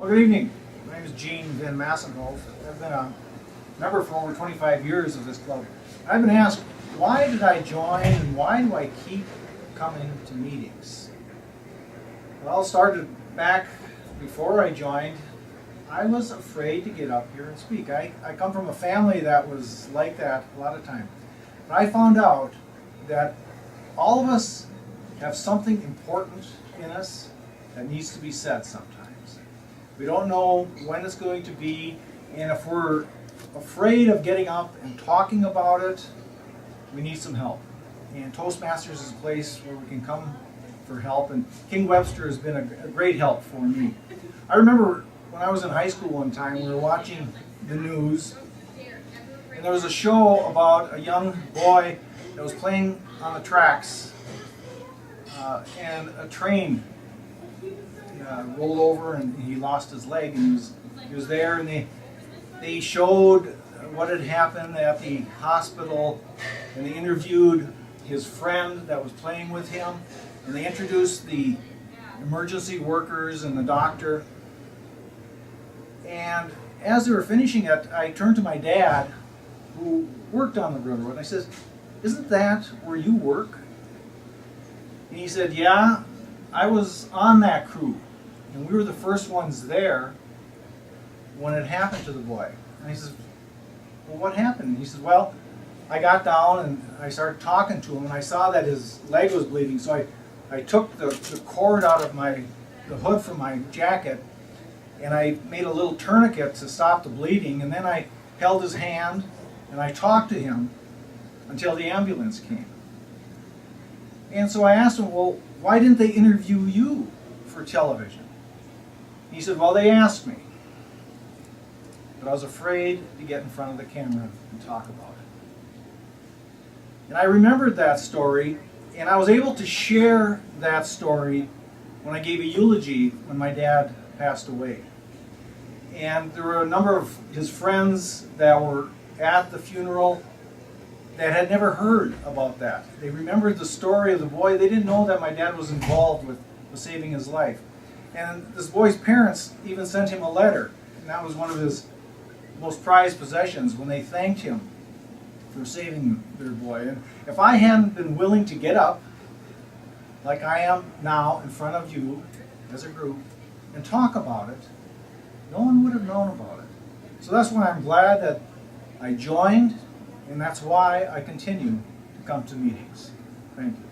Well, good evening. My name is Gene Van Massenhoff. I've been a member for over 25 years of this club. I've been asked, why did I join and why do I keep coming to meetings? Well, it started back before I joined. I was afraid to get up here and speak. I come from a family that was like that a lot of time. But I found out that all of us have something important in us that needs to be said sometimes. We don't know when it's going to be, and if we're afraid of getting up and talking about it, we need some help. And Toastmasters is a place where we can come for help, and King Webster has been a great help for me. I remember when I was in high school one time, we were watching the news, and there was a show about a young boy that was playing on the tracks, and a train rolled over and he lost his leg, and he was there, and they showed what had happened at the hospital, and they interviewed his friend that was playing with him, and they introduced the emergency workers and the doctor. And as they were finishing it, I turned to my dad, who worked on the railroad, and I said, "Isn't that where you work?" And he said, "Yeah, I was on that crew, and we were the first ones there when it happened to the boy." And I said, "Well, what happened?" And he said, "Well, I got down and I started talking to him, and I saw that his leg was bleeding, so I took the cord out of the hood from my jacket, and I made a little tourniquet to stop the bleeding, and then I held his hand and I talked to him until the ambulance came." And so I asked him, "Well, why didn't they interview you for television?" He said, "Well, they asked me, but I was afraid to get in front of the camera and talk about it." And I remembered that story, and I was able to share that story when I gave a eulogy when my dad passed away. And there were a number of his friends that were at the funeral that had never heard about that. They remembered the story of the boy. They didn't know that my dad was involved with saving his life. And this boy's parents even sent him a letter, and that was one of his most prized possessions, when they thanked him for saving their boy. And if I hadn't been willing to get up, like I am now in front of you as a group, and talk about it, no one would have known about it. So that's why I'm glad that I joined, and that's why I continue to come to meetings. Thank you.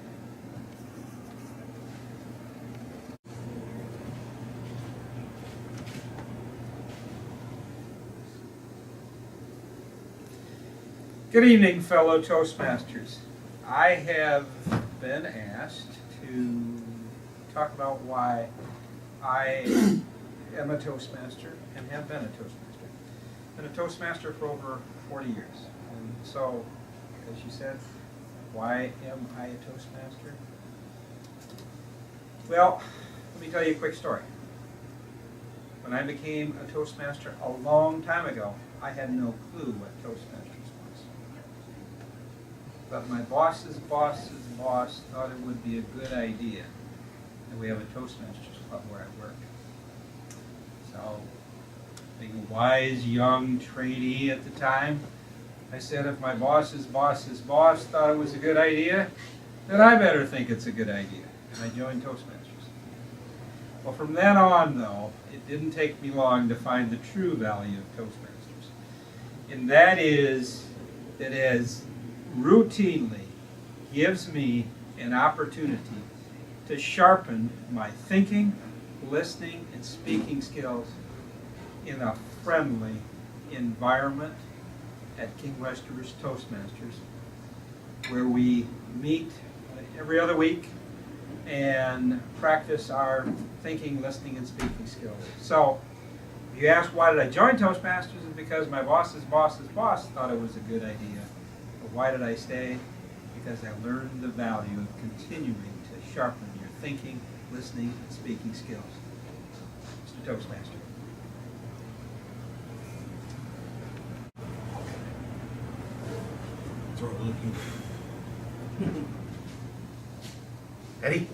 Good evening, fellow Toastmasters. I have been asked to talk about why I am a Toastmaster and have been a Toastmaster. Been a Toastmaster for over 40 years. And so, as you said, why am I a Toastmaster? Well, let me tell you a quick story. When I became a Toastmaster a long time ago, I had no clue what Toastmasters was. But my boss's boss's boss thought it would be a good idea that we have a Toastmasters club where I work. So, being a wise young trainee at the time, I said, if my boss's boss's boss thought it was a good idea, then I better think it's a good idea. And I joined Toastmasters. Well, from then on, though, it didn't take me long to find the true value of Toastmasters. And that is that as routinely gives me an opportunity to sharpen my thinking, listening, and speaking skills in a friendly environment at King Webster's Toastmasters, where we meet every other week and practice our thinking, listening, and speaking skills. So, if you ask why did I join Toastmasters, it's because my boss's boss's boss thought it was a good idea. But why did I stay? Because I learned the value of continuing to sharpen your thinking, listening, and speaking skills. Mr. Toastmaster. Eddie?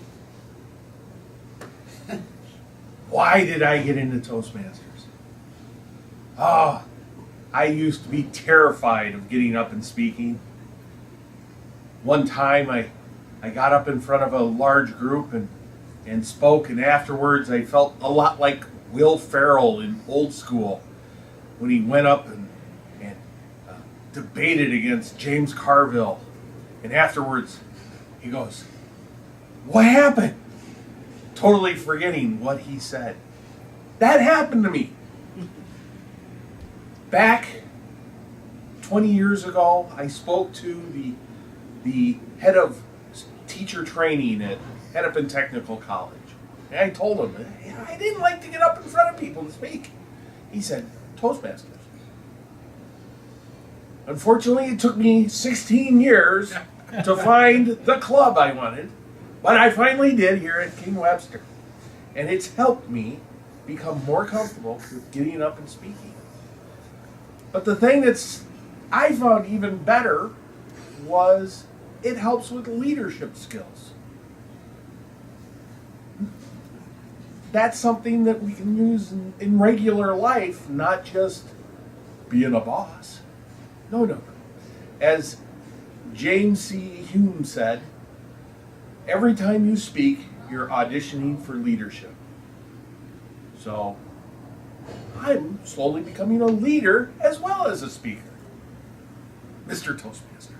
Why did I get into Toastmasters? Oh, I used to be terrified of getting up and speaking. One time I got up in front of a large group and spoke, and afterwards I felt a lot like Will Ferrell in Old School when he went up and debated against James Carville. And afterwards he goes, "What happened?" Totally forgetting what he said. That happened to me. Back 20 years ago, I spoke to the head of teacher training at Hennepin Technical College. And I told him, I didn't like to get up in front of people to speak. He said, Toastmasters. Unfortunately, it took me 16 years to find the club I wanted, but I finally did here at King Webster. And it's helped me become more comfortable with getting up and speaking. But the thing I found even better was it helps with leadership skills. That's something that we can use in regular life, not just being a boss. No. As James C. Hume said, every time you speak, you're auditioning for leadership. So, I'm slowly becoming a leader as well as a speaker. Mr. Toastmaster.